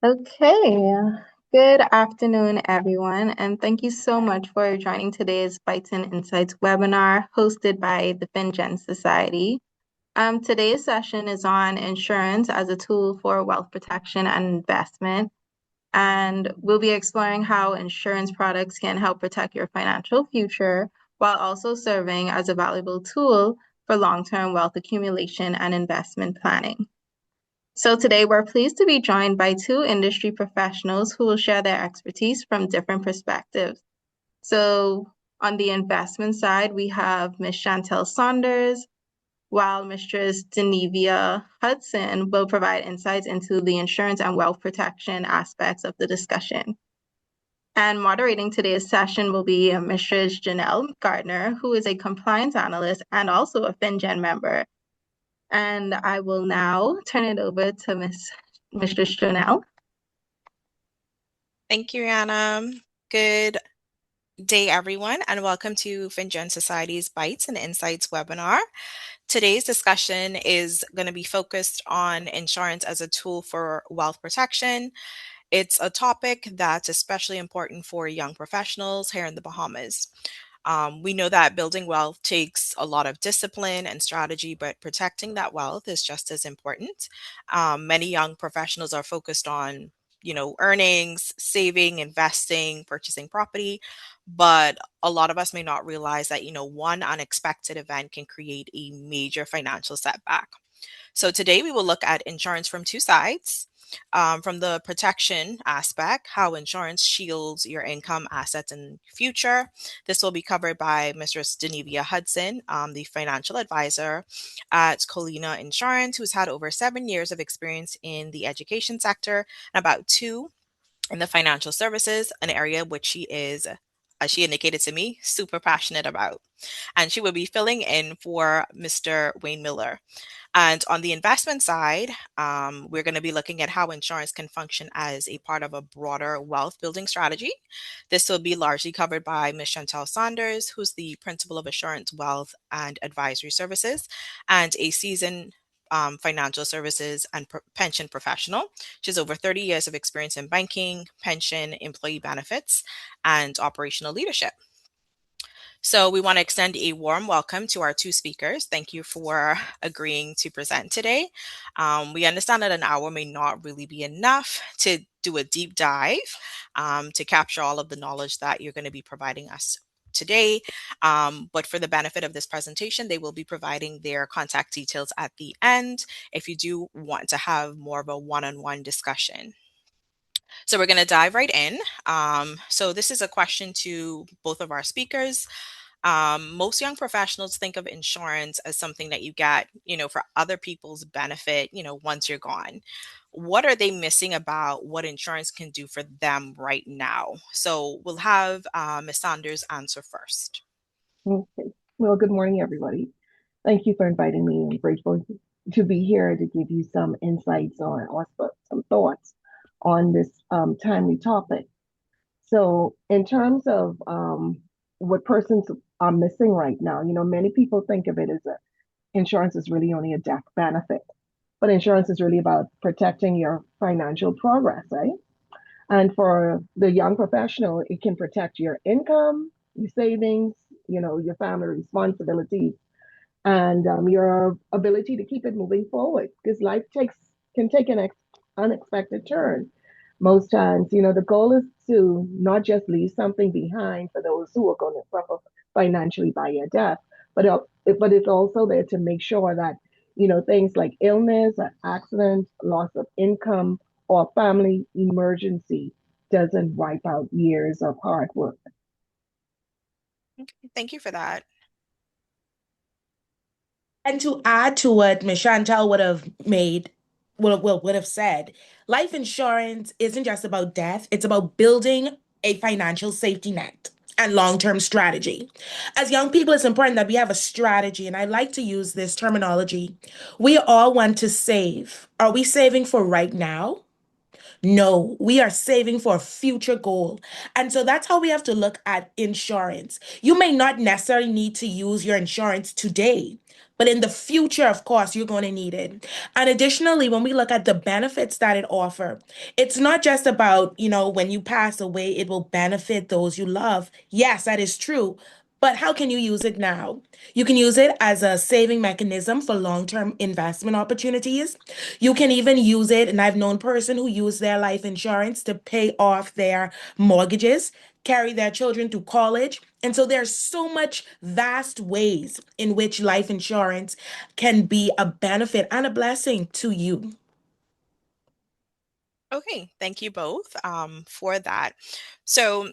Okay, good afternoon, everyone, and thank you so much for joining today's Bites and Insights webinar hosted by the FinGen Society. Today's session is on insurance as a tool for wealth protection and investment, and we'll be exploring how insurance products can help protect your financial future while also serving as a valuable tool for long-term wealth accumulation and investment planning. So today we're pleased to be joined by two industry professionals who will share their expertise from different perspectives. So on the investment side, we have Ms. Shantel Saunders, while Mistress Denevia Hudson will provide insights into the insurance and wealth protection aspects of the discussion. And moderating today's session will be Mistress Jonelle Gardiner, who is a compliance analyst and also a FinGen member. And I will now turn it over to Mistress Jonelle. Thank you, Rihanna. Good day, everyone, and welcome to FinGen Society's Bites and Insights webinar. Today's discussion is going to be focused on insurance as a tool for wealth protection. It's a topic that's especially important for young professionals here in the Bahamas. We know that building wealth takes a lot of discipline and strategy, but protecting that wealth is just as important. Many young professionals are focused on earnings, saving, investing, purchasing property. But a lot of us may not realize that, one unexpected event can create a major financial setback. So today we will look at insurance from two sides. From the protection aspect, how insurance shields your income, assets, and future. This will be covered by Mistress Denevia Hudson, the financial advisor at Colina Insurance, who's had over 7 years of experience in the education sector and about 2 in the financial services, an area which she is, as she indicated to me, super passionate about. And she will be filling in for Mr. Wayne Miller. And on the investment side, we're going to be looking at how insurance can function as a part of a broader wealth building strategy. This will be largely covered by Ms. Shantel Saunders, who's the principal of Assurance Wealth and Advisory Services and a seasoned financial services and pension professional. She has over 30 years of experience in banking, pension, employee benefits, and operational leadership. So we want to extend a warm welcome to our two speakers. Thank you for agreeing to present today. We understand that an hour may not really be enough to do a deep dive to capture all of the knowledge that you're going to be providing us today. But for the benefit of this presentation, they will be providing their contact details at the end if you do want to have more of a one-on-one discussion. So we're going to dive right in. So this is a question to both of our speakers. Most young professionals think of insurance as something that you get, for other people's benefit, once you're gone. What are they missing about what insurance can do for them right now? So we'll have Ms. Saunders answer first. Okay. Well, good morning, everybody. Thank you for inviting me. I'm grateful to be here to give you some insights on or some thoughts on this timely topic. So in terms of what persons are missing right now, many people think of it as insurance is really only a death benefit, but insurance is really about protecting your financial progress, right? And for the young professional, it can protect your income, your savings, your family responsibilities, and your ability to keep it moving forward because life can take an unexpected turn. Most times, the goal is to not just leave something behind for those who are going to suffer financially by your death, but it's also there to make sure that things like illness, or accident, loss of income, or family emergency doesn't wipe out years of hard work. Okay, thank you for that. And to add to what Ms. Chantal would have said, life insurance isn't just about death, it's about building a financial safety net and long-term strategy. As young people, it's important that we have a strategy, and I like to use this terminology. We all want to save. Are we saving for right now? No, we are saving for a future goal. And so that's how we have to look at insurance. You may not necessarily need to use your insurance today, But in the future, of course, you're going to need it. And additionally, when we look at the benefits that it offers, it's not just about, when you pass away, it will benefit those you love. Yes, that is true. But how can you use it now? You can use it as a saving mechanism for long-term investment opportunities. You can even use it, and I've known person who used their life insurance to pay off their mortgages, carry their children to college. And so there's so much vast ways in which life insurance can be a benefit and a blessing to you. Okay, thank you both for that. So,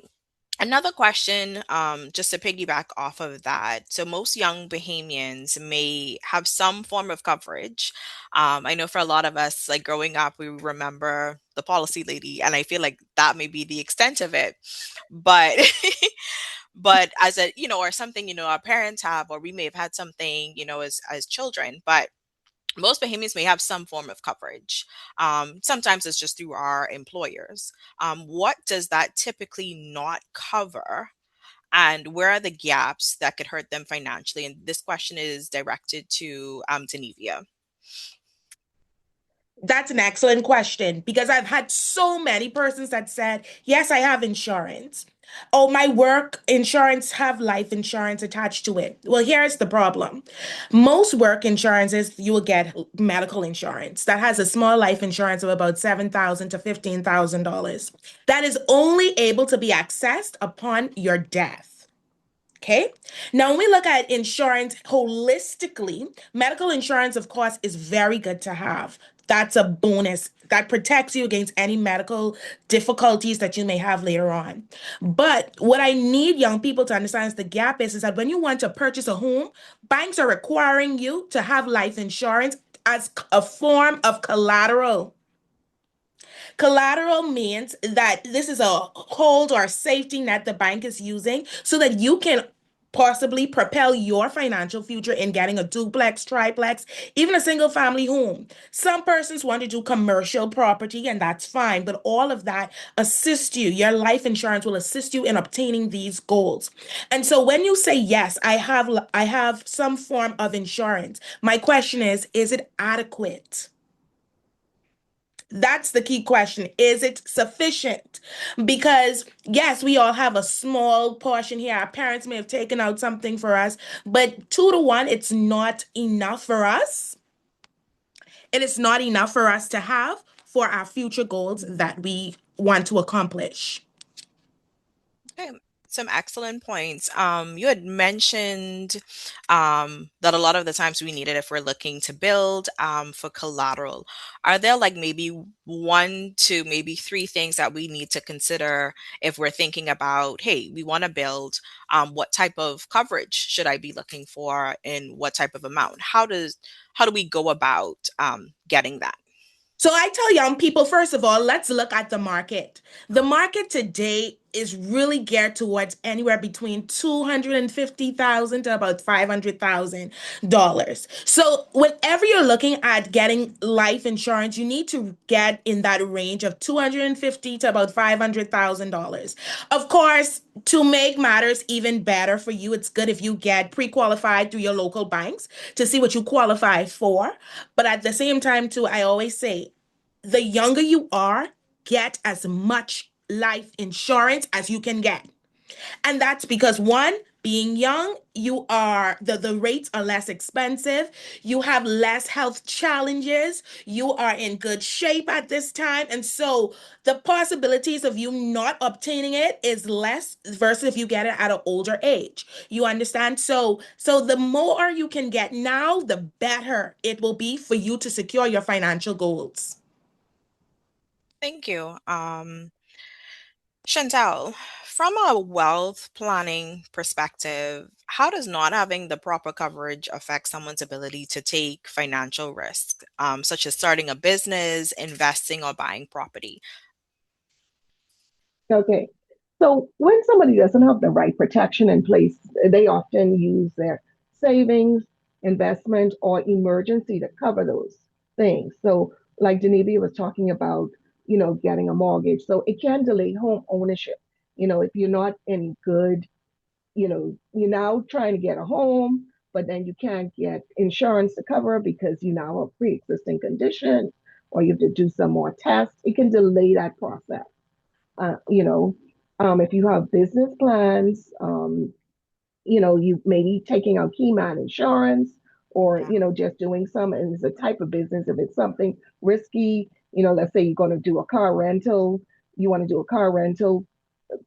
another question, just to piggyback off of that. So, most young Bahamians may have some form of coverage. I know for a lot of us, like growing up, we remember the policy lady, and I feel like that may be the extent of it. But but as a or something our parents have, or we may have had something as children, but most Bahamians may have some form of coverage. Sometimes it's just through our employers. What does that typically not cover? And where are the gaps that could hurt them financially? And this question is directed to Denevia. That's an excellent question because I've had so many persons that said, yes, I have insurance. Oh, my work insurance have life insurance attached to it. Well, here's the problem. Most work insurances, you will get medical insurance that has a small life insurance of about $7,000 to $15,000. That is only able to be accessed upon your death. Okay. Now, when we look at insurance holistically, medical insurance, of course, is very good to have. That's a bonus that protects you against any medical difficulties that you may have later on. But what I need young people to understand is the gap is that when you want to purchase a home, banks are requiring you to have life insurance as a form of collateral. Collateral means that this is a hold or safety net the bank is using so that you can possibly propel your financial future in getting a duplex, triplex, even a single family home. Some persons want to do commercial property, and that's fine, but all of that assists you. Your life insurance will assist you in obtaining these goals. And so when you say, yes, I have some form of insurance, my question is it adequate? That's the key question. Is it sufficient? Because, yes, we all have a small portion here. Our parents may have taken out something for us, but 2 to 1, it's not enough for us. It is not enough for us to have for our future goals that we want to accomplish. Okay, some excellent points. You had mentioned that a lot of the times we need it if we're looking to build for collateral. Are there like maybe 1 to maybe 3 things that we need to consider if we're thinking about, hey, we want to build? What type of coverage should I be looking for, and what type of amount? How do we go about getting that? So I tell young people, first of all, let's look at the market. The market today is really geared towards anywhere between 250,000 to about $500,000. So whenever you're looking at getting life insurance, you need to get in that range of 250 to about $500,000. Of course, to make matters even better for you, it's good if you get pre-qualified through your local banks to see what you qualify for. But at the same time, too, I always say the younger you are, get as much life insurance as you can get. And that's because one, being young, you are the rates are less expensive. You have less health challenges. You are in good shape at this time. And so the possibilities of you not obtaining it is less versus if you get it at an older age. You understand? So the more you can get now, the better it will be for you to secure your financial goals. Thank you. Chantel, from a wealth planning perspective, how does not having the proper coverage affect someone's ability to take financial risk, such as starting a business, investing, or buying property? Okay. So when somebody doesn't have the right protection in place, they often use their savings, investment, or emergency to cover those things. So, like Genevia was talking about, getting a mortgage. So it can delay home ownership. If you're not in good, you're now trying to get a home, but then you can't get insurance to cover because you now have a pre-existing condition or you have to do some more tests. It can delay that process. You know, if you have business plans, you may be taking out key man insurance or, Yeah. just doing some, and it's a type of business. If it's something risky, let's say you're going to do a car rental, you want to do a car rental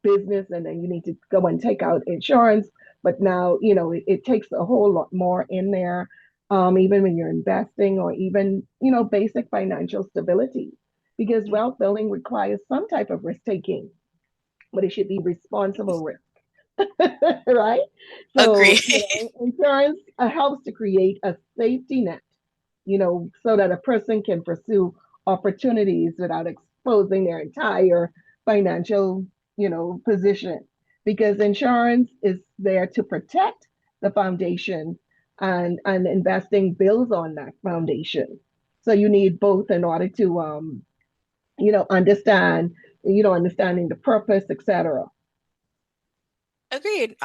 business, and then you need to go and take out insurance. But now, it takes a whole lot more in there, even when you're investing or even, basic financial stability, because wealth building requires some type of risk taking, but it should be responsible risk. Right? Agree. So, insurance helps to create a safety net, so that a person can pursue opportunities without exposing their entire financial, position. Because insurance is there to protect the foundation, and investing builds on that foundation. So you need both in order to, understand, understanding the purpose, etc. Agreed.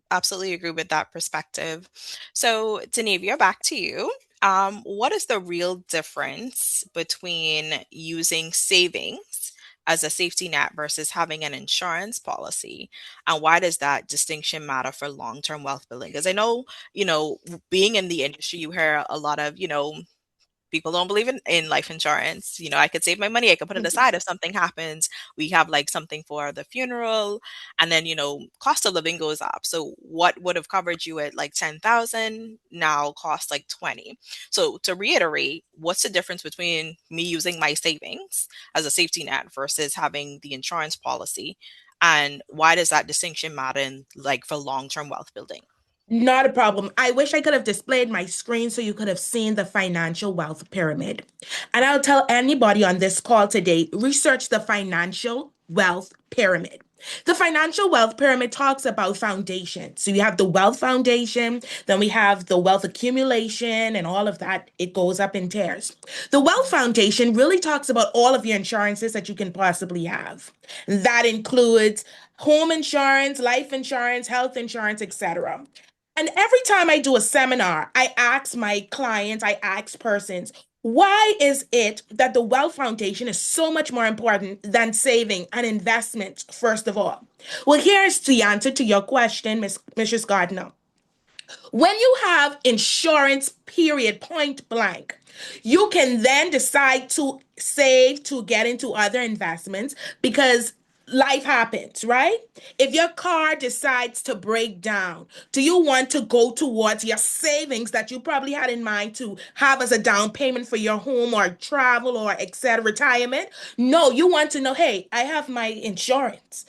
Absolutely agree with that perspective. So, Denevia, back to you. What is the real difference between using savings as a safety net versus having an insurance policy? And why does that distinction matter for long-term wealth building? Because I know, being in the industry, you hear a lot of, people don't believe in life insurance. I could save my money, I could put it aside if something happens. We have like something for the funeral, and then cost of living goes up. So what would have covered you at like 10,000 now costs like 20. So to reiterate, what's the difference between me using my savings as a safety net versus having the insurance policy? And why does that distinction matter in like for long-term wealth building? Not a problem. I wish I could have displayed my screen so you could have seen the financial wealth pyramid. And I'll tell anybody on this call today, research the financial wealth pyramid. The financial wealth pyramid talks about foundation. So you have the wealth foundation, then we have the wealth accumulation and all of that. It goes up in tiers. The wealth foundation really talks about all of your insurances that you can possibly have. That includes home insurance, life insurance, health insurance, etc. And every time I do a seminar, I ask my clients, I ask persons, why is it that the Wealth Foundation is so much more important than saving and investment, first of all? Well, here's the answer to your question, Mrs. Gardiner. When you have insurance, period, point blank, you can then decide to save to get into other investments because life happens, right? If your car decides to break down, do you want to go towards your savings that you probably had in mind to have as a down payment for your home or travel or etc. retirement? No, you want to know, hey, I have my insurance.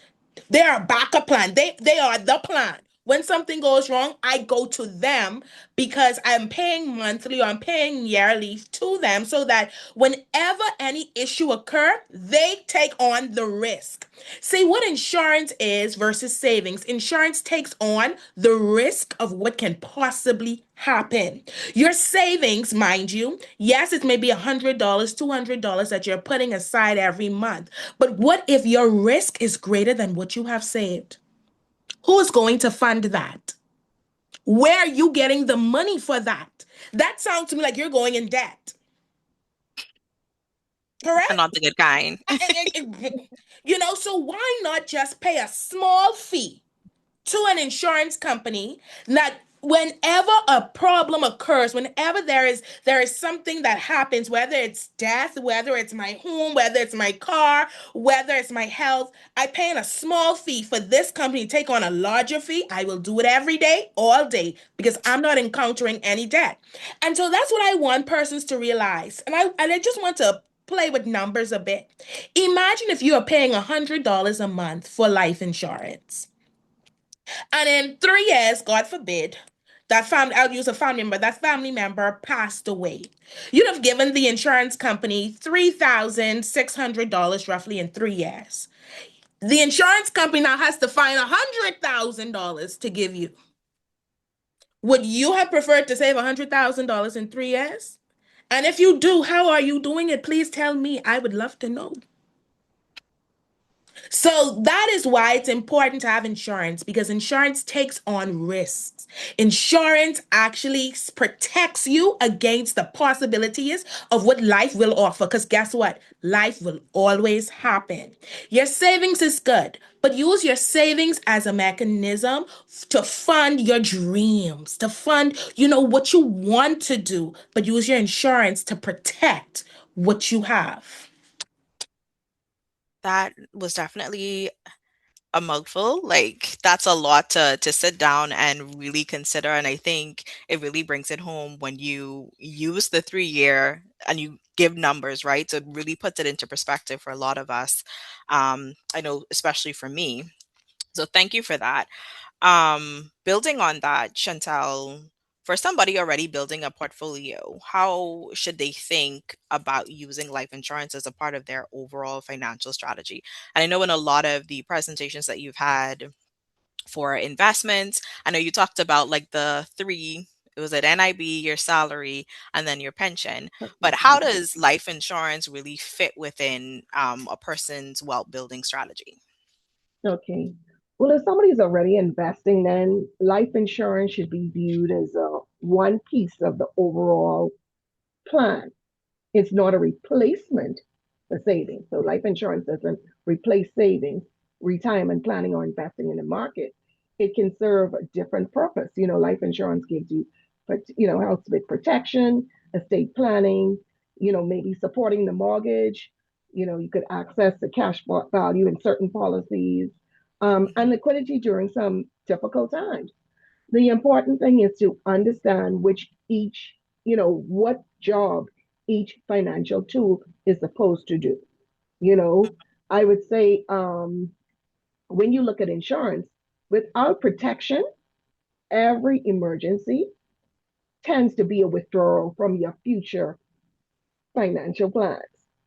They are a backup plan. They are the plan. When something goes wrong, I go to them because I'm paying monthly or I'm paying yearly to them so that whenever any issue occur, they take on the risk. See what insurance is versus savings. Insurance takes on the risk of what can possibly happen. Your savings, mind you, yes, it may be $100, $200 that you're putting aside every month. But what if your risk is greater than what you have saved? Who is going to fund that? Where are you getting the money for that? That sounds to me like you're going in debt. And Correct? not the good kind. So why not just pay a small fee to an insurance company that whenever a problem occurs, whenever there is something that happens, whether it's death, whether it's my home, whether it's my car, whether it's my health, I pay a small fee for this company to take on a larger fee. I will do it every day, all day, because I'm not encountering any debt. And so that's what I want persons to realize. And I just want to play with numbers a bit. Imagine if you are paying $100 a month for life insurance. And in 3 years, God forbid, I'll use a family member, that family member passed away. You'd have given the insurance company $3,600 roughly in 3 years. The insurance company now has to find $100,000 to give you. Would you have preferred to save $100,000 in 3 years? And if you do, how are you doing it? Please tell me. I would love to know. So that is why it's important to have insurance, because insurance takes on risks. Insurance actually protects you against the possibilities of what life will offer. Because guess what? Life will always happen. Your savings is good, but use your savings as a mechanism to fund your dreams, to fund, what you want to do, but use your insurance to protect what you have. That was definitely a mouthful. Like that's a lot to sit down and really consider. And I think it really brings it home when you use the 3 year and you give numbers, right? So it really puts it into perspective for a lot of us. I know, especially for me. So thank you for that. Building on that, Chantel, for somebody already building a portfolio, how should they think about using life insurance as a part of their overall financial strategy? And I know in a lot of the presentations that you've had for investments, I know you talked about like the three, it was at NIB, your salary, and then your pension. But how does life insurance really fit within a person's wealth building strategy? Okay. Well, if somebody's already investing, then life insurance should be viewed as one piece of the overall plan. It's not a replacement for savings. So life insurance doesn't replace savings, retirement planning, or investing in the market. It can serve a different purpose. Life insurance gives you, but helps with protection, estate planning, maybe supporting the mortgage. You could access the cash value in certain policies, and Mhm. liquidity during some difficult times. The important thing is to understand what job each financial tool is supposed to do. You know, I would say when you look at insurance, without protection, every emergency tends to be a withdrawal from your future financial plans.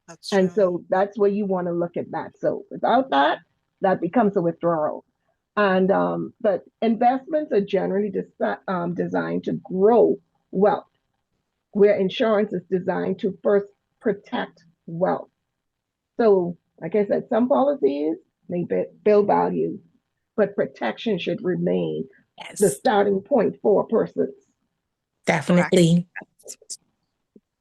That's And true. so that's where you want to look at that. So without that, that becomes a withdrawal. And but investments are generally designed to grow wealth, where insurance is designed to first protect wealth. So, like I said, some policies may build value, but protection should remain the Yes, starting point for persons. Correct. definitely.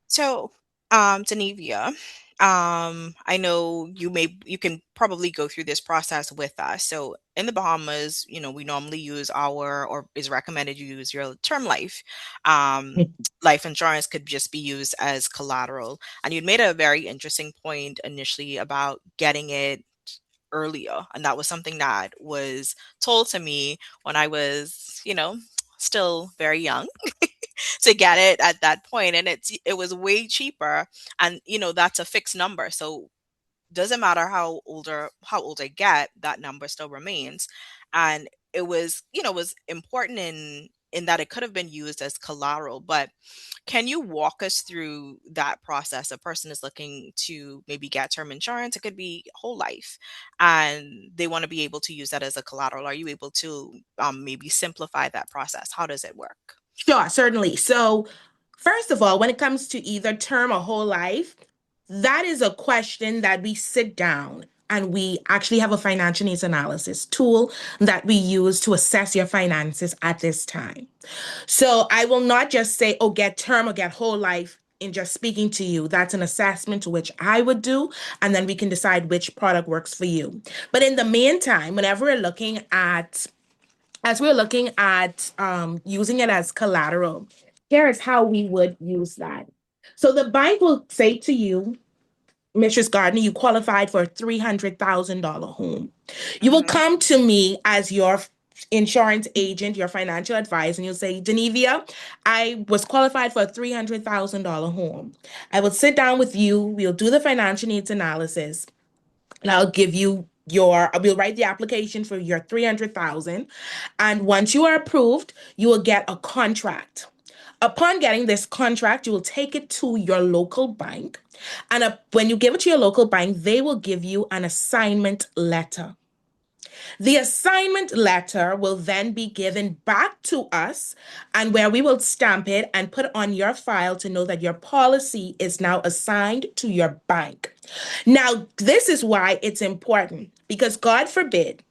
So, Denevia, I know you can probably go through this process with us. So in the Bahamas, we normally use or is recommended you use your term life. Um, Life insurance could just be used as collateral. And you'd made a very interesting point initially about getting it earlier. And that was something that was told to me when I was, still very young to get it at that point, and it was way cheaper, and that's a fixed number, so doesn't matter how old I get, that number still remains. And it was important in that it could have been used as collateral. But can you walk us through that process? A person is looking to maybe get term insurance, it could be whole life, and they want to be able to use that as a collateral. Are you able to maybe simplify that process? How does it work? Sure, certainly. So, first of all, when it comes to either term or whole life, that is a question that we sit down and we actually have a financial needs analysis tool that we use to assess your finances at this time. So, I will not just say, oh, get term or get whole life in just speaking to you. That's an assessment which I would do, and then we can decide which product works for you. But in the meantime, whenever we're looking at as we're looking at using it as collateral, here is how we would use that. So the bank will say to you, Mistress Gardner, you qualified for a $300,000 home. You will Hmm. come to me as your insurance agent, your financial advisor, and you'll say, Denevia, I was qualified for a $300,000 home. I will sit down with you, we'll do the financial needs analysis, and I'll give you we'll write the application for your 300,000. And once you are approved, you will get a contract. Upon getting this contract, you will take it to your local bank. And when you give it to your local bank, they will give you an assignment letter. The assignment letter will then be given back to us, and where we will stamp it and put it on your file to know that your policy is now assigned to your bank. Now, this is why it's important. Because God forbid,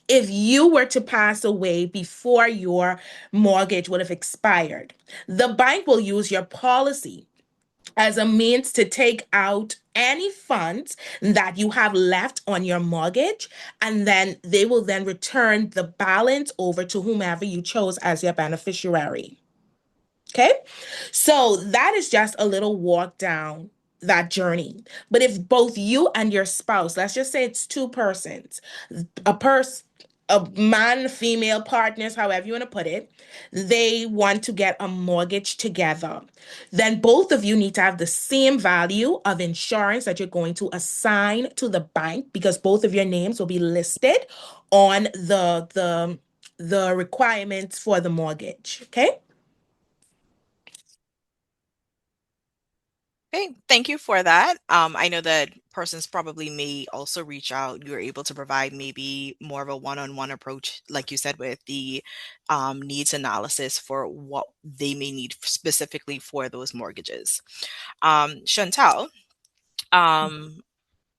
if you were to pass away before your mortgage would have expired, the bank will use your policy as a means to take out any funds that you have left on your mortgage, and then they will then return the balance over to whomever you chose as your beneficiary. Okay? So that is just a little walk down that journey. But if both you and your spouse, let's just say it's two persons, a person, a man, female partners, however you want to put it, they want to get a mortgage together, then both of you need to have the same value of insurance that you're going to assign to the bank, because both of your names will be listed on the requirements for the mortgage. Okay? Okay, thank you for that. I know that persons probably may also reach out. You're able to provide maybe more of a one-on-one approach, like you said, with the needs analysis for what they may need specifically for those mortgages. Chantel, um,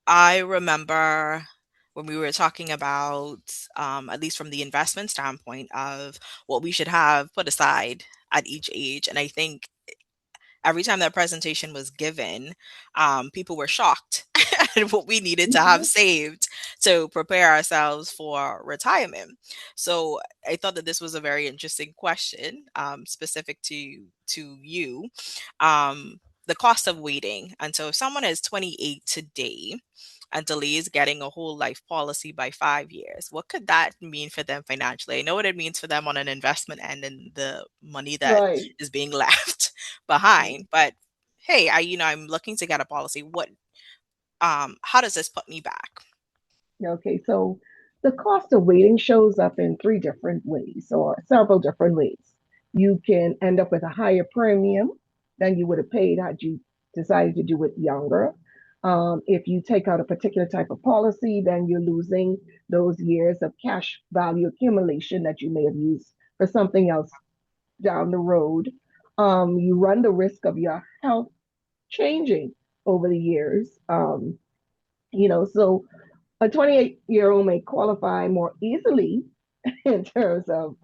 I remember when we were talking about, at least from the investment standpoint, of what we should have put aside at each age. And I think every time that presentation was given, people were shocked at what we needed to have Mhm. saved to prepare ourselves for retirement. So I thought that this was a very interesting question, specific to you. The cost of waiting. And so if someone is 28 today and delays getting a whole life policy by 5 years, what could that mean for them financially? I know what it means for them on an investment end and the money that Right. is being left behind. But hey, I'm looking to get a policy. How does this put me back? Okay, so the cost of waiting shows up in three different ways or several different ways. You can end up with a higher premium than you would have paid had you decided to do it younger. If you take out a particular type of policy, then you're losing those years of cash value accumulation that you may have used for something else down the road. You run the risk of your health changing over the years. So a 28-year-old may qualify more easily in terms of,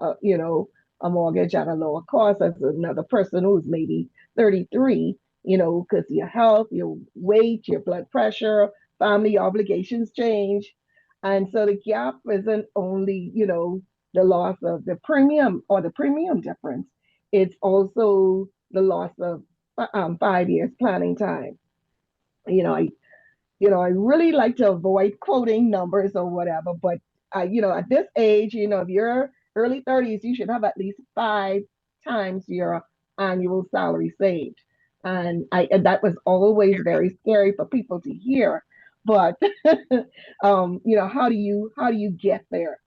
a mortgage at a lower cost as another person who's maybe 33, because your health, your weight, your blood pressure, family obligations change. And so the gap isn't only, the loss of the premium or the premium difference, it's also the loss of 5 years planning time. You know, I I really like to avoid quoting numbers or whatever, but at this age, if you're early 30s, you should have at least 5 times your annual salary saved. And that was always very scary for people to hear. But how do you get there?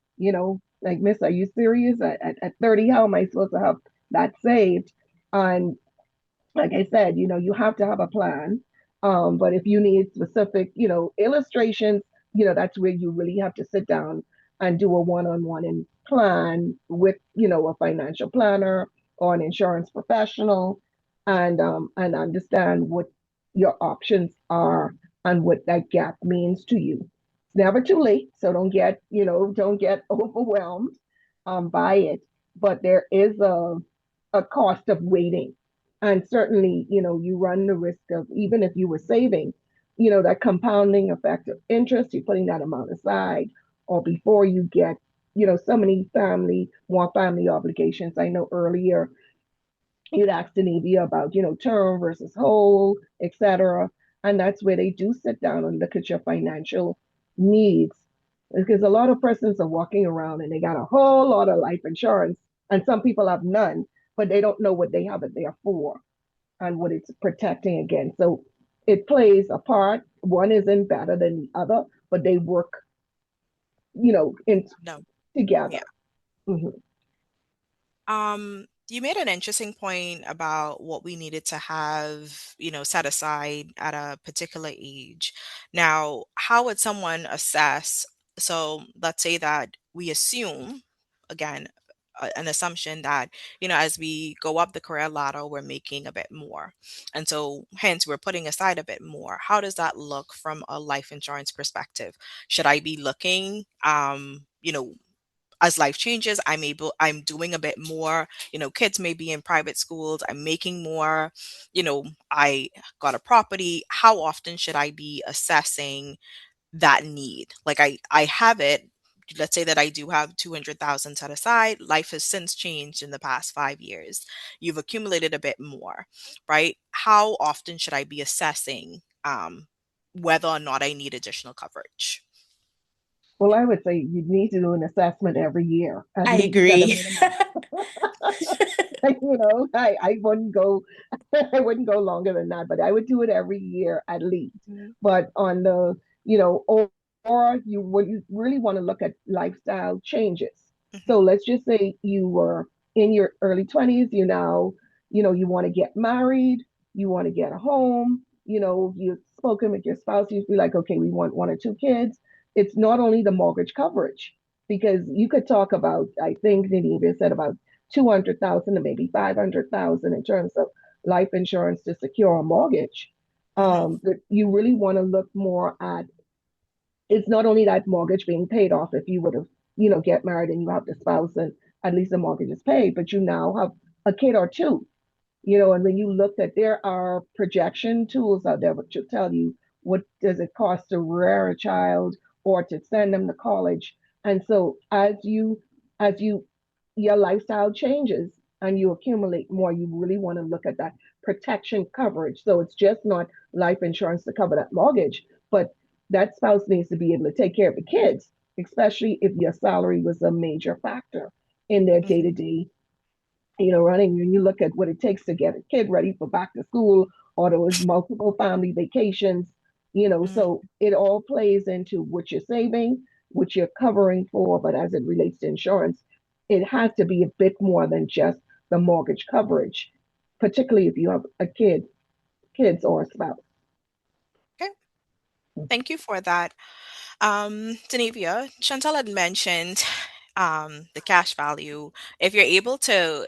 Like, Miss, are you serious? At 30, how am I supposed to have that saved? And like I said, you have to have a plan. But if you need specific, illustrations, that's where you really have to sit down and do a one-on-one and plan with, a financial planner or an insurance professional, and understand what your options are and what that gap means to you. It's never too late, so don't get overwhelmed by it. But there is a cost of waiting, and certainly, you run the risk of, even if you were saving, that compounding effect of interest, you're putting that amount aside, or before you get, so many more family obligations. I know earlier you'd asked Anivia about, term versus whole, etc. And that's where they do sit down and look at your financial needs. Because a lot of persons are walking around and they got a whole lot of life insurance, and some people have none, but they don't know what they have it there for and what it's protecting against. So it plays a part. One isn't better than the other, but they work, in No. together. Yeah. Mhm. You made an interesting point about what we needed to have, set aside at a particular age. Now, how would someone assess? So let's say that we assume, again, an assumption that, as we go up the career ladder, we're making a bit more. And so hence we're putting aside a bit more. How does that look from a life insurance perspective? Should I be looking, as life changes, I'm doing a bit more, kids may be in private schools, I'm making more, I got a property. How often should I be assessing that need? Like I have it. Let's say that I do have 200,000 set aside. Life has since changed in the past 5 years. You've accumulated a bit more, right? How often should I be assessing whether or not I need additional coverage? Well, I would say you need to do an assessment every year, at I least at a agree. minimum. I wouldn't go I wouldn't go longer than that, but I would do it every year at least. But on the, or you would you really want to look at lifestyle changes. Mhm, So let's just say you were in your early 20s, you want to get married, you want to get a home, you've spoken with your spouse, you'd be like, okay, we want one or two kids. It's not only the mortgage coverage, because you could talk about, I think Ninive said about 200,000 to maybe 500,000 in terms of life insurance to secure a mortgage. mhm, But you really want to look more at, it's not only that mortgage being paid off if you would have, get married and you have the spouse and at least the mortgage is paid, but you now have a kid or two, and when you look at, there are projection tools out there which will tell you what does it cost to rear a child or to send them to college. And so as you your lifestyle changes and you accumulate more, you really want to look at that protection coverage. So it's just not life insurance to cover that mortgage, but that spouse needs to be able to take care of the kids, especially if your salary was a major factor in their day mhm, to day, running. When you look at what it takes to get a kid ready for back to school, or there was multiple family vacations, mhm. so it all plays into what you're saving, what you're covering for. But as it relates to insurance, it has to be a bit more than just the mortgage coverage, particularly if you have kids or a spouse. Okay, thank you for that. Denevia, Chantal had mentioned the cash value. If you're able to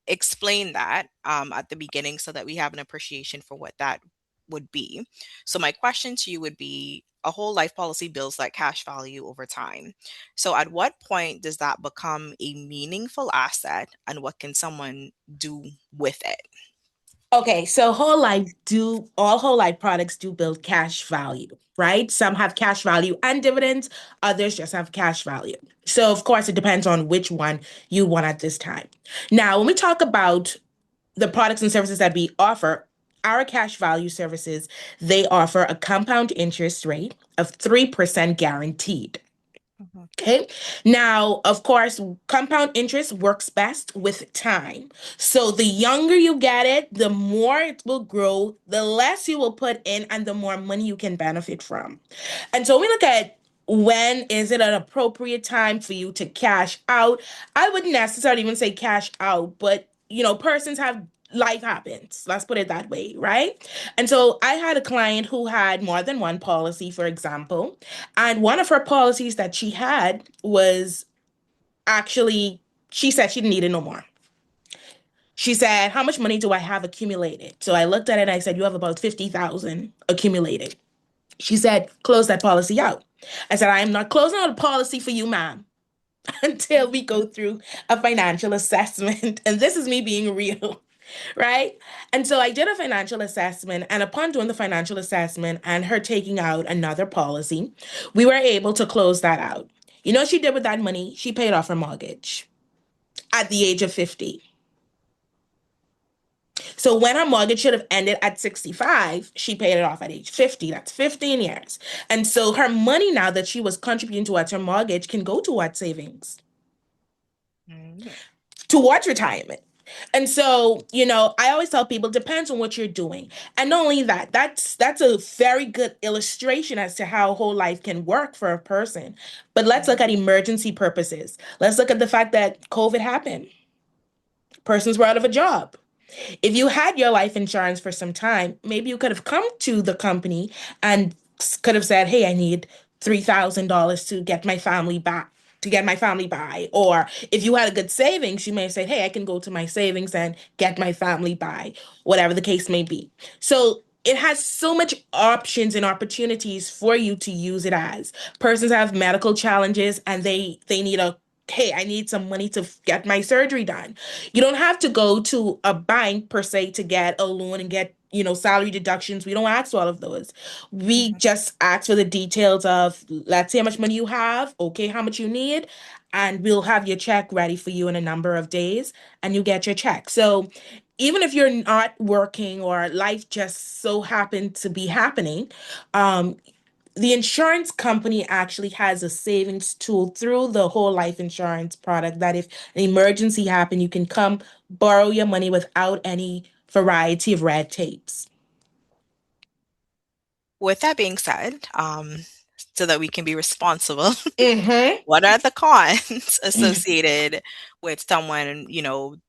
explain that at the beginning so that we have an appreciation for what that would be. So my question to you would be, a whole life policy builds that cash value over time. So at what point does that become a meaningful asset, and what can someone do with it? Okay, so all whole life products do build cash value, right? Some have cash value and dividends, others just have cash value. So of course it depends on which one you want at this time. Now, when we talk about the products and services that we offer, our cash value services, they offer a compound interest rate of 3% guaranteed. Mhm, Okay. Now, of course, compound interest works best with time. So the younger you get it, the more it will grow, the less you will put in, and the more money you can benefit from. And so when we look at when is it an appropriate time for you to cash out, I wouldn't necessarily even say cash out, but persons have life happens. Let's put it that way, right? And so I had a client who had more than one policy, for example. And one of her policies that she had was actually, she said she didn't need it no more. She said, how much money do I have accumulated? So I looked at it and I said, you have about 50,000 accumulated. She said, close that policy out. I said, I am not closing out a policy for you, ma'am, until we go through a financial assessment. And this is me being real, right? And so I did a financial assessment. And upon doing the financial assessment and her taking out another policy, we were able to close that out. You know what she did with that money? She paid off her mortgage at the age of 50. So when her mortgage should have ended at 65, she paid it off at age 50. That's 15 years. And so her money now that she was contributing towards her mortgage can go towards savings, mhm, towards retirement. And so, I always tell people depends on what you're doing. And not only that, that's a very good illustration as to how whole life can work for a person. But let's look at emergency purposes. Let's look at the fact that COVID happened. Persons were out of a job. If you had your life insurance for some time, maybe you could have come to the company and could have said, hey, I need $3,000 to get my family back. to get my family by. Or if you had a good savings, you may have said, hey, I can go to my savings and get my family by, whatever the case may be. So it has so much options and opportunities for you to use it as. Persons have medical challenges and they need a hey, I need some money to get my surgery done. You don't have to go to a bank per se to get a loan and get, salary deductions. We don't ask for all of those. We Mhm. just ask for the details of, let's say how much money you have, okay, how much you need, and we'll have your check ready for you in a number of days and you get your check. So even if you're not working or life just so happened to be happening, um, the insurance company actually has a savings tool through the whole life insurance product that if an emergency happen, you can come borrow your money without any variety of red tapes. With that being said, so that we can be responsible, Mm-hmm. what are the cons associated with someone,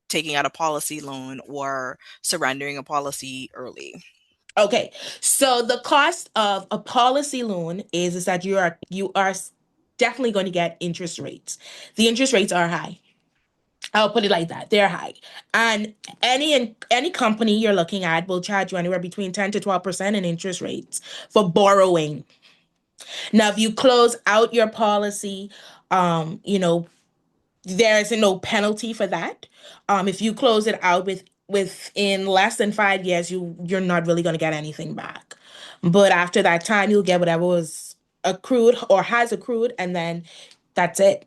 taking out a policy loan or surrendering a policy early? Okay, so the cost of a policy loan is that you are definitely going to get interest rates. The interest rates are high. I'll put it like that. They're high. And any company you're looking at will charge you anywhere between 10 to 12% in interest rates for borrowing. Now, if you close out your policy, um, you know, there's no penalty for that. If you close it out within less than 5 years, you're not really going to get anything back. But after that time, you'll get whatever was accrued or has accrued, and then that's it.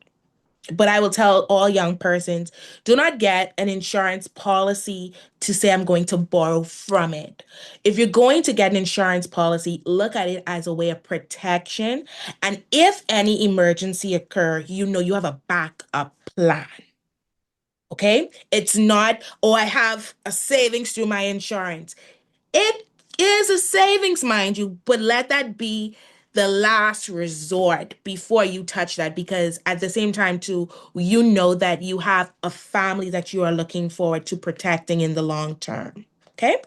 But I will tell all young persons, do not get an insurance policy to say I'm going to borrow from it. If you're going to get an insurance policy, look at it as a way of protection. And if any emergency occur, you have a backup plan. Okay? It's not, oh, I have a savings through my insurance. It is a savings, mind you, but let that be the last resort before you touch that, because at the same time too, you know that you have a family that you are looking forward to protecting in the long term. Okay?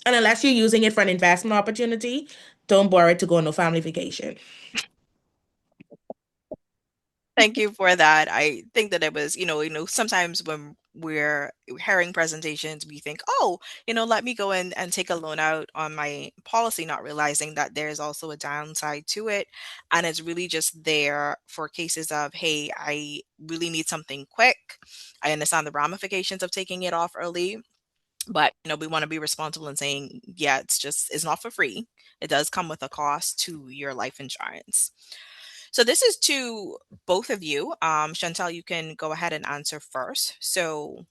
And unless you're using it for an investment opportunity, don't borrow it to go on no family vacation. Thank you for that. I think that it was, sometimes when we're hearing presentations, we think, oh, let me go in and take a loan out on my policy, not realizing that there's also a downside to it. And it's really just there for cases of, hey, I really need something quick. I understand the ramifications of taking it off early. But we want to be responsible in saying, yeah, it's not for free. It does come with a cost to your life insurance. So this is to both of you. Chantel, you can go ahead and answer first. So,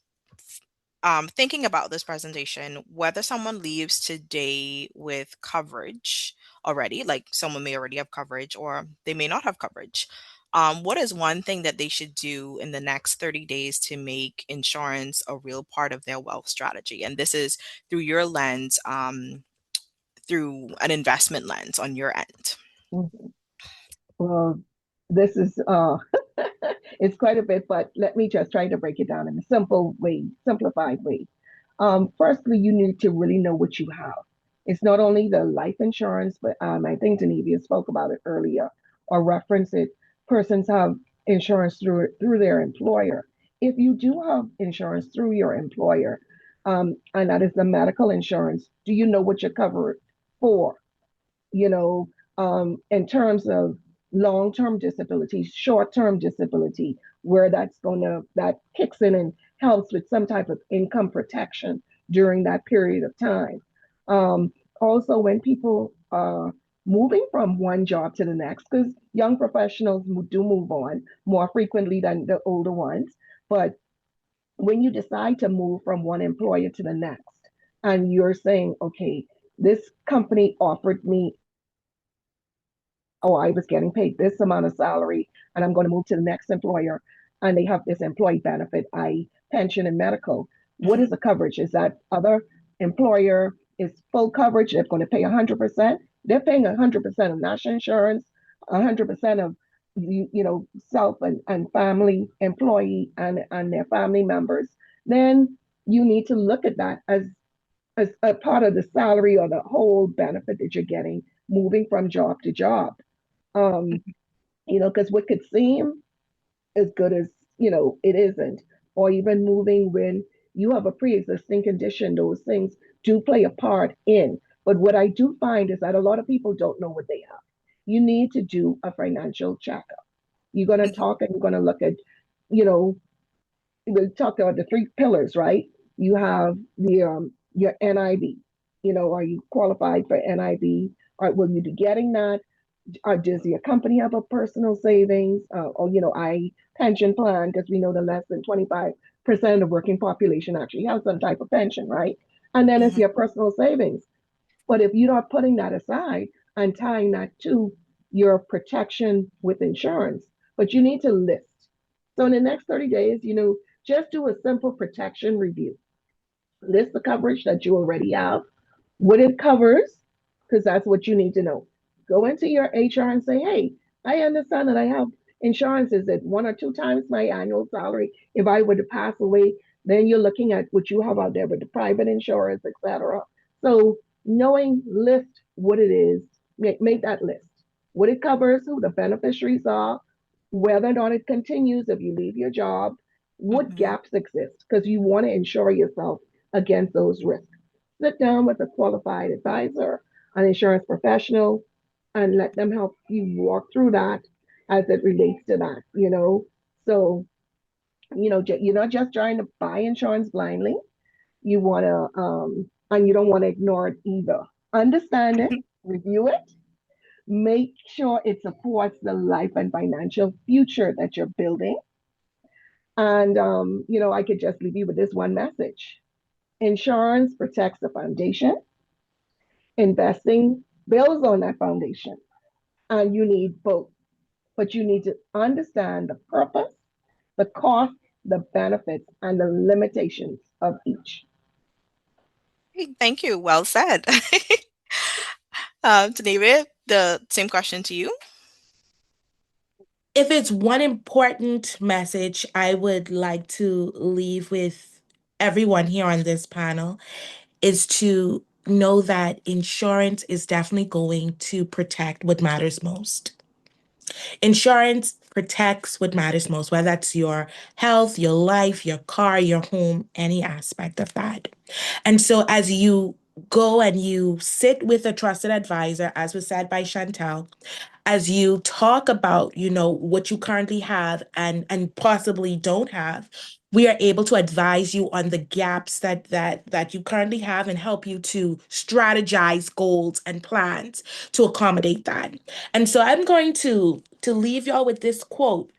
thinking about this presentation, whether someone leaves today with coverage already, like someone may already have coverage or they may not have coverage, what is one thing that they should do in the next 30 days to make insurance a real part of their wealth strategy? And this is through your lens, through an investment lens on your end. Mhm. Well, this is it's quite a bit, but let me just try to break it down in a simplified way. Firstly, you need to really know what you have. It's not only the life insurance, but I think Denevia spoke about it earlier or referenced it. Persons have insurance through their employer. If you do have insurance through your employer, and that is the medical insurance, do you know what you're covered for? you know, in terms of long-term disability, short-term disability, where that kicks in and helps with some type of income protection during that period of time. Also, when people are moving from one job to the next, because young professionals do move on more frequently than the older ones, but when you decide to move from one employer to the next, and you're saying, okay, this company offered me oh, I was getting paid this amount of salary and I'm going to move to the next employer and they have this employee benefit, i.e., pension and medical. What Mhm. is the coverage? Is that other employer is full coverage? They're going to pay 100%. They're paying 100% of national insurance, 100% of self and family employee and their family members. Then you need to look at that as a part of the salary or the whole benefit that you're getting moving from job to job. Um, because what could seem as good as, it isn't, or even moving when you have a pre-existing condition. Those things do play a part in. But what I do find is that a lot of people don't know what they have. You need to do a financial checkup. You're going to Mhm, talk and you're going to look at, you know, we talked about the three pillars, right? You have the your NIB. Are you qualified for NIB? Or will you be getting that? Or does your company have a personal savings? Or I pension plan, because we know the less than 25% of the working population actually has some type of pension, right? And then it's mhm, your personal savings. But if you're not putting that aside and tying that to your protection with insurance, but you need to list. So in the next 30 days, just do a simple protection review. List the coverage that you already have, what it covers, because that's what you need to know. Go into your HR and say, hey, I understand that I have insurance. Is it one or two times my annual salary? If I were to pass away, then you're looking at what you have out there with the private insurance, etc. So knowing, list what it is, make that list. What it covers, who the beneficiaries are, whether or not it continues if you leave your job, what mhm. gaps exist, because you want to insure yourself against those risks. Sit down with a qualified advisor, an insurance professional, and let them help you walk through that as it relates to that. So, you're not just trying to buy insurance blindly. You want to, and you don't want to ignore it either. Understand it, review it, make sure it supports the life and financial future that you're building. And, I could just leave you with this one message. Insurance protects the foundation. Investing builds on that foundation. And you need both. But you need to understand the purpose, the cost, the benefits, and the limitations of each. Thank you. Well said. David, the same question to you. If it's one important message I would like to leave with everyone here on this panel, is to know that insurance is definitely going to protect what matters most. Insurance protects what matters most, whether that's your health, your life, your car, your home, any aspect of that. And so as you go and you sit with a trusted advisor, as was said by Shantel, as you talk about, what you currently have and possibly don't have, we are able to advise you on the gaps that you currently have and help you to strategize goals and plans to accommodate that. And so I'm going to leave y'all with this quote.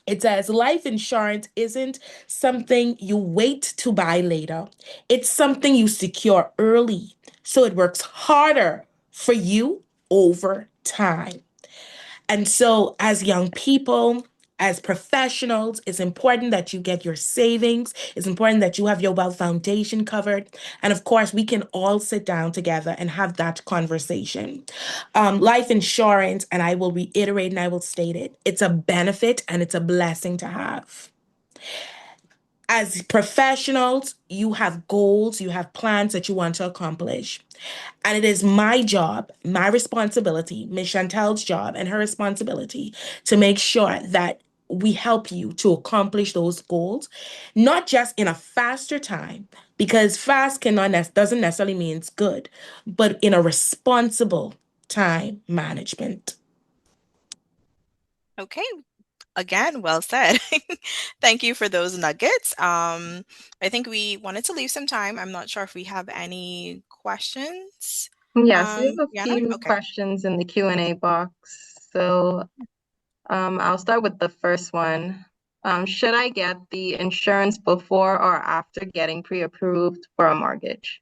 It says, life insurance isn't something you wait to buy later. It's something you secure early so it works harder for you over time. And so, as young people, as professionals, it's important that you get your savings. It's important that you have your wealth foundation covered. And of course, we can all sit down together and have that conversation. Life insurance, and I will reiterate and I will state it, it's a benefit and it's a blessing to have. As professionals, you have goals, you have plans that you want to accomplish. And it is my job, my responsibility, Ms. Chantel's job and her responsibility to make sure that we help you to accomplish those goals, not just in a faster time, because fast doesn't necessarily mean it's good, but in a responsible time management. Okay, again, well said. Thank you for those nuggets. I think we wanted to leave some time. I'm not sure if we have any questions. Yes, we have a Yana? few Okay. questions in the Q&A box. So I'll start with the first one. Should I get the insurance before or after getting pre-approved for a mortgage?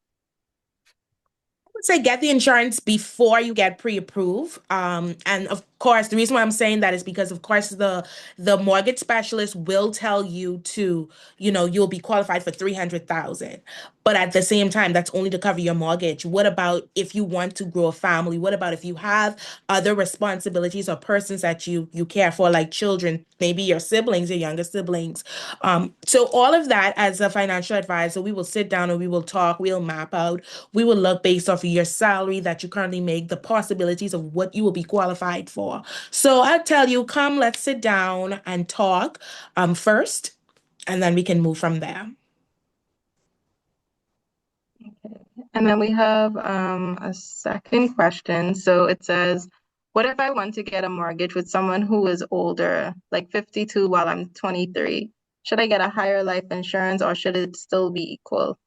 Would say get the insurance before you get pre-approved. And of course, the reason why I'm saying that is because, of course, the mortgage specialist will tell you to, you'll be qualified for 300,000. But at the same time, that's only to cover your mortgage. What about if you want to grow a family? What about if you have other responsibilities or persons that you care for, like children, maybe your siblings, your younger siblings? So all of that, as a financial advisor, we will sit down and we will talk. We'll map out. We will look based off of your salary that you currently make, the possibilities of what you will be qualified for. for. So I'll tell you, come, let's sit down and talk first, and then we can move from there. Okay. And then we have a second question. So it says, what if I want to get a mortgage with someone who is older, like 52 while I'm 23? Should I get a higher life insurance or should it still be equal?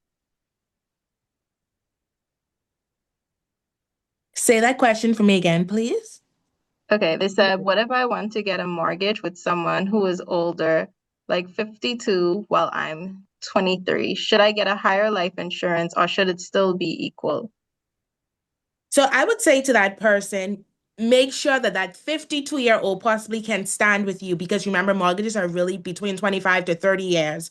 Say that question for me again, please. Okay, they said, what if I want to get a mortgage with someone who is older, like 52 while I'm 23? Should I get a higher life insurance or should it still be equal? So I would say to that person, make sure that that 52-year-old possibly can stand with you, because remember, mortgages are really between 25 to 30 years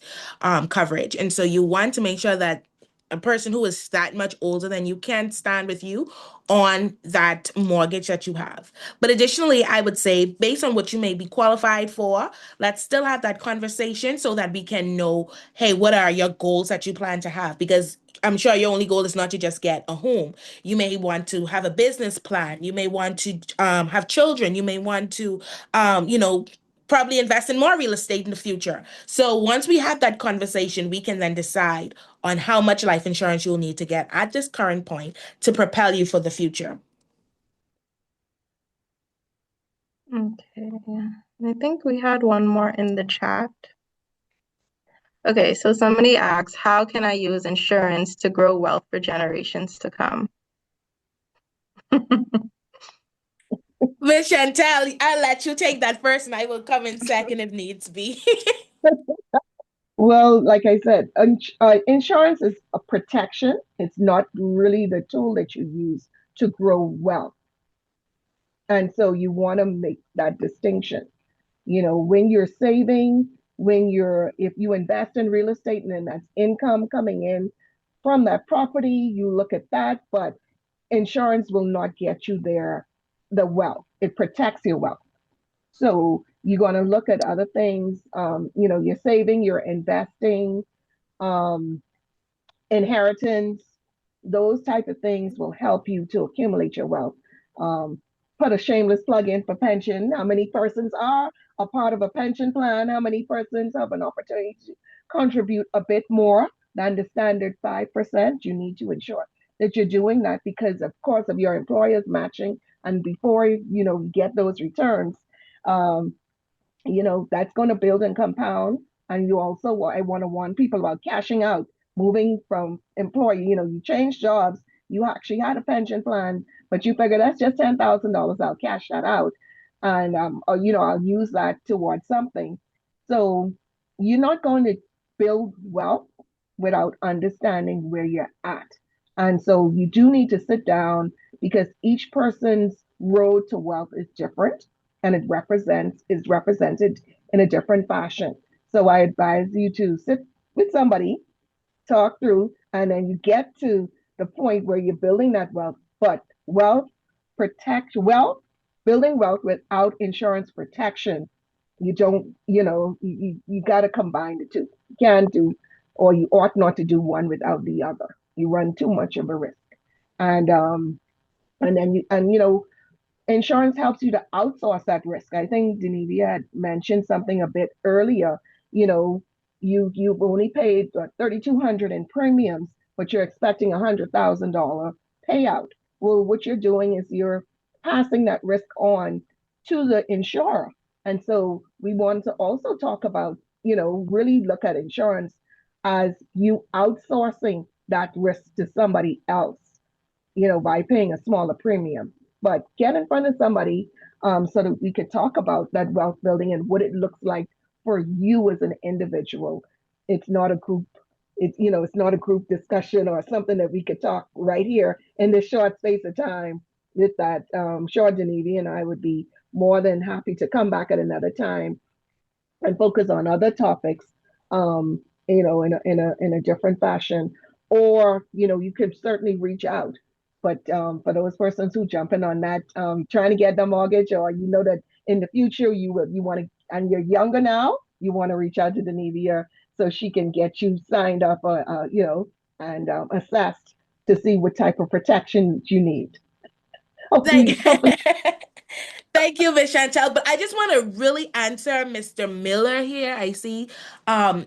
coverage. And so you want to make sure that a person who is that much older than you can stand with you on that mortgage that you have. But additionally, I would say, based on what you may be qualified for, let's still have that conversation so that we can know, hey, what are your goals that you plan to have? Because I'm sure your only goal is not to just get a home. You may want to have a business plan. You may want to have children. You may want to, probably invest in more real estate in the future. So once we have that conversation, we can then decide on how much life insurance you'll need to get at this current point to propel you for the future. Okay, I think we had one more in the chat. Okay, so somebody asks, how can I use insurance to grow wealth for generations to come? Miss Shantel, I'll let you take that first and I will come in second if needs be. Well, like I said, insurance is a protection. It's not really the tool that you use to grow wealth. And so you want to make that distinction. When you're saving, if you invest in real estate and then that's income coming in from that property, you look at that, but insurance will not get you there, the wealth. It protects your wealth. So you're going to look at other things. You're saving, you're investing, um, inheritance, those type of things will help you to accumulate your wealth. Um, Put a shameless plug in for pension. How many persons are a part of a pension plan? How many persons have an opportunity to contribute a bit more than the standard 5%? You need to ensure that you're doing that because, of course, of your employer's matching. And before you get those returns, um, that's going to build and compound. And you also, I want to warn people about cashing out, moving from employee. You change jobs, you actually had a pension plan, but you figure that's just $10,000. I'll cash that out, and or I'll use that towards something. So you're not going to build wealth without understanding where you're at. And so you do need to sit down because each person's road to wealth is different and is represented in a different fashion. So I advise you to sit with somebody, talk through, and then you get to the point where you're building that wealth. But building wealth without insurance protection, you don't, you got to combine the two. You can't do, or you ought not to do one without the other. You run too much of a risk. And insurance helps you to outsource that risk. I think Denevia had mentioned something a bit earlier. You've only paid 3,200 in premiums, but you're expecting $100,000 payout. Well, what you're doing is you're passing that risk on to the insurer. And so we want to also talk about, really look at insurance as you outsourcing that risk to somebody else, by paying a smaller premium. But get in front of somebody so that we could talk about that wealth building and what it looks like for you as an individual. It's not a group. It's not a group discussion or something that we could talk right here in this short space of time. With that, sure, Genevieve and I would be more than happy to come back at another time and focus on other topics, in a different fashion. Or, you could certainly reach out. But for those persons who jump in on that, trying to get the mortgage, or that in the future you want to, and you're younger now, you want to reach out to Denevia so she can get you signed up, and assessed to see what type of protection you need. Like, Hopefully, Thank you, Ms. Shantel. But I just want to really answer Mr. Miller here. I see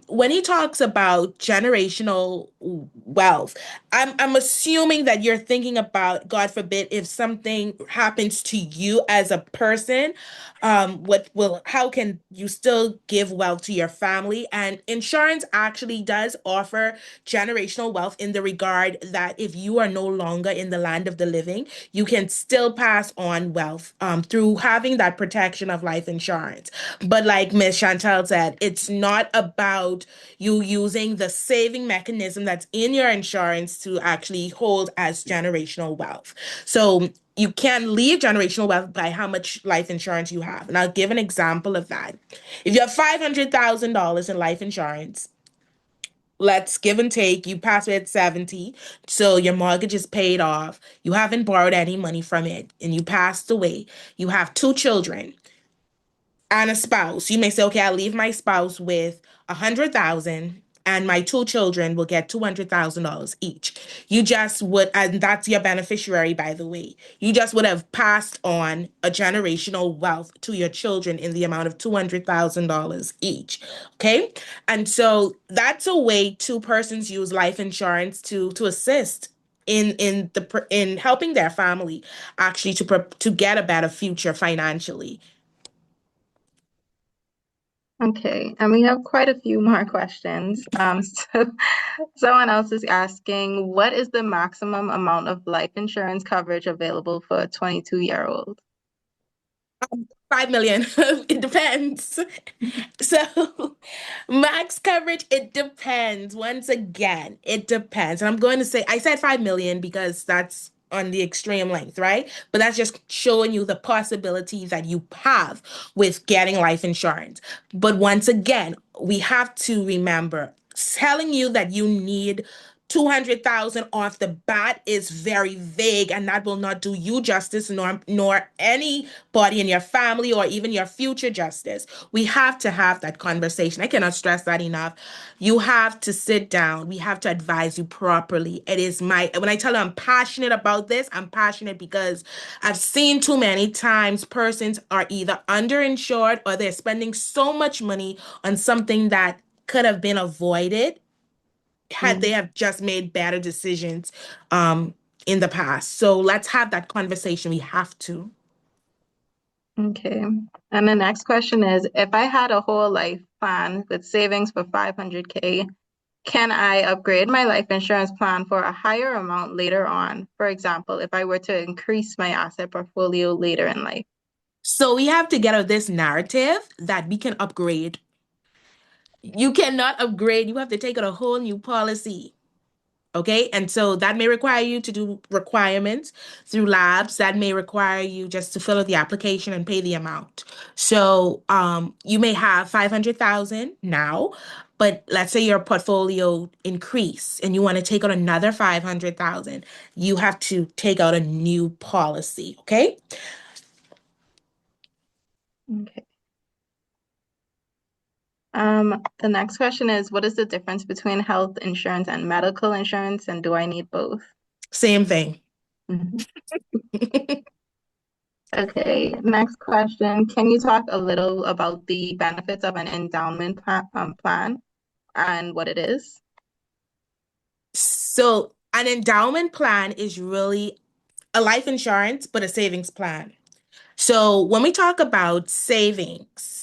when he talks about generational wealth, I'm assuming that you're thinking about, God forbid, if something happens to you as a person, how can you still give wealth to your family? And insurance actually does offer generational wealth in the regard that if you are no longer in the land of the living, you can still pass on wealth through having that protection of life insurance. But like Miss Chantal said, it's not about you using the saving mechanism that's in your insurance to actually hold as generational wealth. So you can leave generational wealth by how much life insurance you have. And I'll give an example of that. If you have $500,000 in life insurance, let's give and take, you pass away at 70, so your mortgage is paid off, you haven't borrowed any money from it, and you passed away. You have two children and a spouse. You may say, okay, I'll leave my spouse with 100,000 and my two children will get $200,000 each. You just would, and that's your beneficiary, by the way. You just would have passed on a generational wealth to your children in the amount of $200,000 each. Okay. And so that's a way two persons use life insurance to assist in helping their family actually to get a better future financially. Okay, and we have quite a few more questions. So someone else is asking, what is the maximum amount of life insurance coverage available for a 22-year-old? 5 million. It depends. So, max coverage, it depends. Once again, it depends. And I'm going to say, I said 5 million because that's on the extreme length, right? But that's just showing you the possibility that you have with getting life insurance. But once again, we have to remember telling you that you need 200,000 off the bat is very vague, and that will not do you justice nor anybody in your family or even your future justice. We have to have that conversation. I cannot stress that enough. You have to sit down. We have to advise you properly. It is when I tell you I'm passionate about this, I'm passionate because I've seen too many times persons are either underinsured or they're spending so much money on something that could have been avoided had they have just made better decisions in the past. So let's have that conversation. We have to. Okay, and the next question is, if I had a whole life plan with savings for 500K, can I upgrade my life insurance plan for a higher amount later on? For example, if I were to increase my asset portfolio later in life. So we have to get out of this narrative that we can upgrade. You cannot upgrade. You have to take out a whole new policy. Okay. And so that may require you to do requirements through labs. That may require you just to fill out the application and pay the amount. So you may have 500,000 now, but let's say your portfolio increase and you want to take out another 500,000. You have to take out a new policy. Okay. Okay. The next question is, what is the difference between health insurance and medical insurance, and do I need both? Same thing. Okay, next question. Can you talk a little about the benefits of an endowment plan and what it is? So an endowment plan is really a life insurance, but a savings plan. So when we talk about savings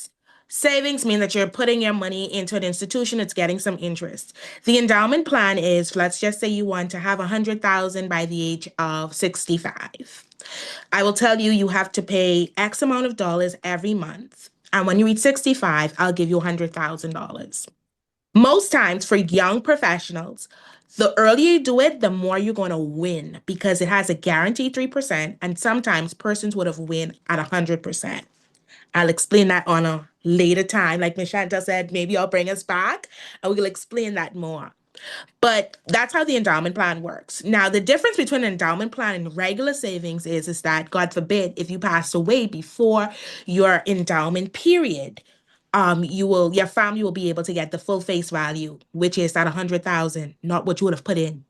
mean that you're putting your money into an institution that's getting some interest. The endowment plan is, let's just say you want to have 100,000 by the age of 65. I will tell you, you have to pay X amount of dollars every month. And when you reach 65, I'll give you $100,000. Most times for young professionals, the earlier you do it, the more you're going to win because it has a guaranteed 3%. And sometimes persons would have win at 100%. I'll explain that on a later time. Like Ms. Shanta said, maybe I'll bring us back and we'll explain that more. But that's how the endowment plan works. Now, the difference between an endowment plan and regular savings is that, God forbid, if you pass away before your endowment period, your family will be able to get the full face value, which is that 100,000, not what you would have put in.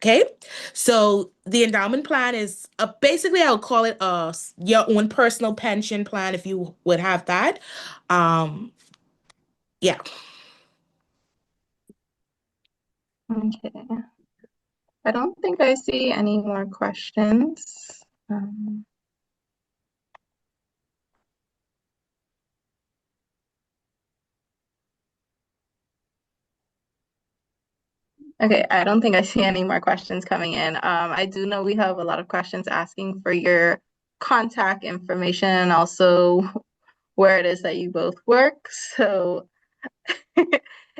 Okay, so the endowment plan is basically, I'll call it your own personal pension plan if you would have that. Yeah. Okay. I don't think I see any more questions. Um, okay, I don't think I see any more questions coming in. I do know we have a lot of questions asking for your contact information and also where it is that you both work. So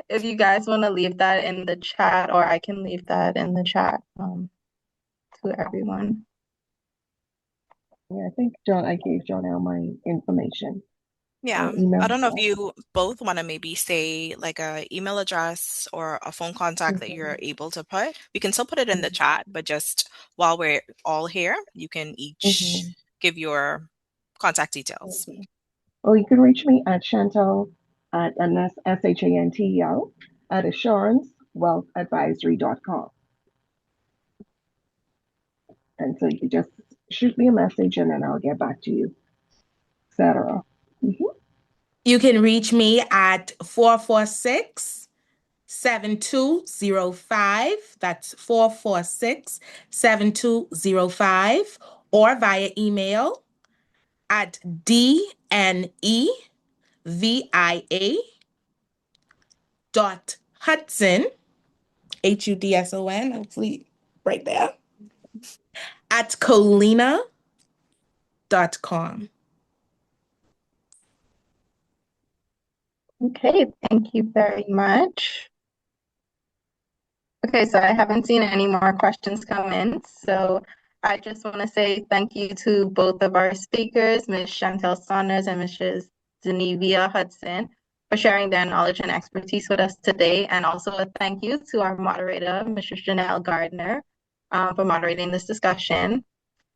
if you guys want to leave that in the chat, or I can leave that in the chat to everyone. Yeah, I think I gave Jonelle my information. Yeah, Email I don't know if address. you both want to maybe say like a email address or a phone contact that you're able to put. We can still put it in the chat, but just while we're all here, you can each give your contact details. Well, you can reach me at Shantel at Shantel at assurancewealthadvisory.com. And so you can just shoot me a message and then I'll get back to you, etc. You can reach me at 446-7205. That's 446-7205, or via email at dnevia.hudson, Hudson, hopefully right there, at colina.com. Okay, thank you very much. Okay, so I haven't seen any more questions come in. So I just want to say thank you to both of our speakers, Ms. Shantel Saunders and Mrs. Genevia Hudson, for sharing their knowledge and expertise with us today. And also a thank you to our moderator, Mrs. Jonelle Gardiner, for moderating this discussion.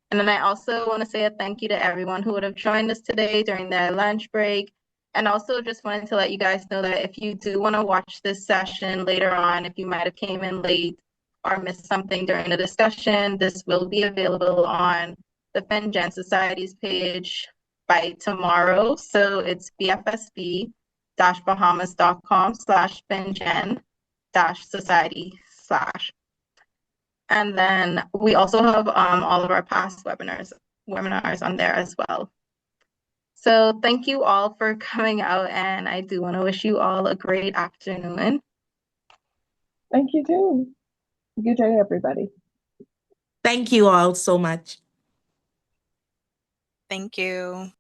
And then I also want to say a thank you to everyone who would have joined us today during their lunch break. And also just wanted to let you guys know that if you do want to watch this session later on, if you might have came in late or missed something during the discussion, this will be available on the FinGen Society's page by tomorrow. So it's bfsb-bahamas.com/FinGen-society/. And then we also have all of our past webinars on there as well. So thank you all for coming out, and I do want to wish you all a great afternoon. Thank you too. Good day, everybody. Thank you all so much. Thank you.